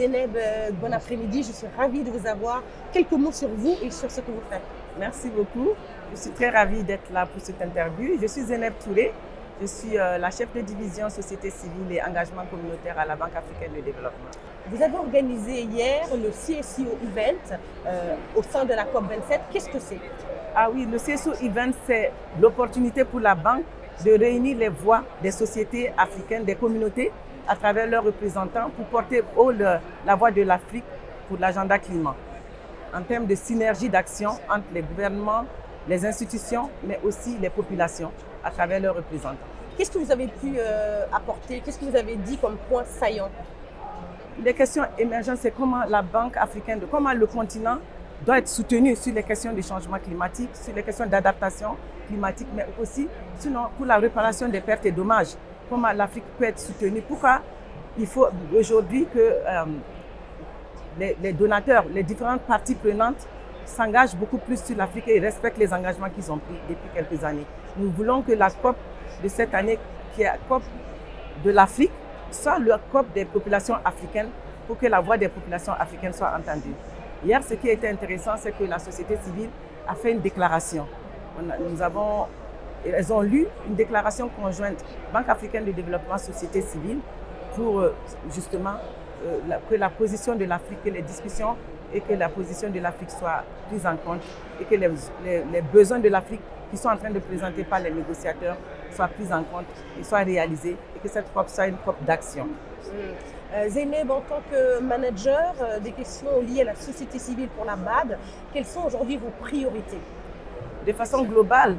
Zeynep, bon après-midi. Je suis ravie de vous avoir. Quelques mots sur vous et sur ce que vous faites. Merci beaucoup. Je suis très ravie d'être là pour cette interview. Je suis Zeynep Touré. Je suis la chef de division Société civile et engagement communautaire à la Banque africaine de développement. Vous avez organisé hier le CSO Event au sein de la COP27. Qu'est-ce que c'est? Ah oui, le CSO Event, c'est l'opportunité pour la banque de réunir les voix des sociétés africaines, des communautés, à travers leurs représentants pour porter haut la voix de l'Afrique pour l'agenda climat. En termes de synergie d'action entre les gouvernements, les institutions, mais aussi les populations à travers leurs représentants. Qu'est-ce que vous avez pu apporter? Qu'est-ce que vous avez dit comme point saillant? Les questions émergentes, c'est comment la Banque africaine, comment le continent doit être soutenu sur les questions du changement climatique, sur les questions d'adaptation climatique, mais aussi sinon, pour la réparation des pertes et dommages. Comment l'Afrique peut être soutenue. Pourquoi il faut aujourd'hui que les donateurs, les différentes parties prenantes s'engagent beaucoup plus sur l'Afrique et respectent les engagements qu'ils ont pris depuis quelques années. Nous voulons que la COP de cette année, qui est la COP de l'Afrique, soit la COP des populations africaines pour que la voix des populations africaines soit entendue. Hier, ce qui était intéressant, c'est que la société civile a fait une déclaration. Elles ont lu une déclaration conjointe Banque africaine de développement, société civile, pour justement que la position de l'Afrique, que les discussions et que la position de l'Afrique soient prises en compte et que les besoins de l'Afrique qui sont en train de présenter par les négociateurs soient pris en compte et soient réalisés et que cette COP soit une COP d'action. Zeynep, en tant que manager des questions liées à la société civile pour la BAD, quelles sont aujourd'hui vos priorités? De façon globale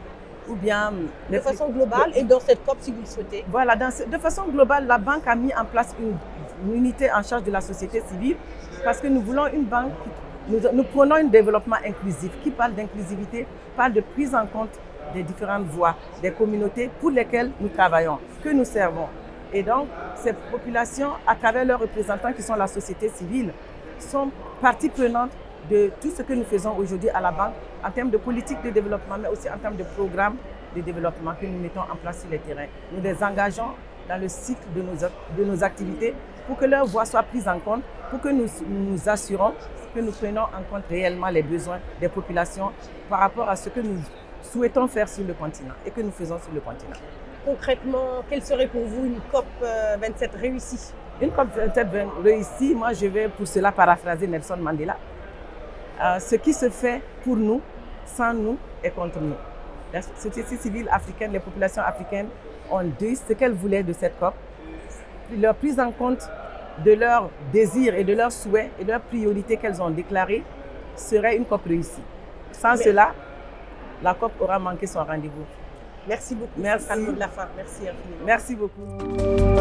ou bien... De façon globale et dans cette COP si vous le souhaitez. Voilà, de façon globale, la banque a mis en place une unité en charge de la société civile parce que nous voulons une banque, nous prenons un développement inclusif. Qui parle d'inclusivité, parle de prise en compte des différentes voix, des communautés pour lesquelles nous travaillons, que nous servons. Et donc, ces populations, à travers leurs représentants qui sont la société civile, sont partie prenante de tout ce que nous faisons aujourd'hui à la banque en termes de politique de développement, mais aussi en termes de programmes de développement que nous mettons en place sur les terrains. Nous les engageons dans le cycle de nos activités pour que leur voix soit prise en compte, pour que nous nous assurons que nous prenons en compte réellement les besoins des populations par rapport à ce que nous souhaitons faire sur le continent et que nous faisons sur le continent. Concrètement, quelle serait pour vous une COP 27 réussie? Une COP 27 réussie, moi je vais pour cela paraphraser Nelson Mandela. Ce qui se fait pour nous, sans nous et contre nous. La société civile africaine, les populations africaines ont dit ce qu'elles voulaient de cette COP. Leur prise en compte de leurs désirs et de leurs souhaits et de leurs priorités qu'elles ont déclarées serait une COP réussie. Sans cela, la COP aura manqué son rendez-vous. Merci beaucoup. Merci. C'est le mot de la fin. Merci infiniment. Merci beaucoup.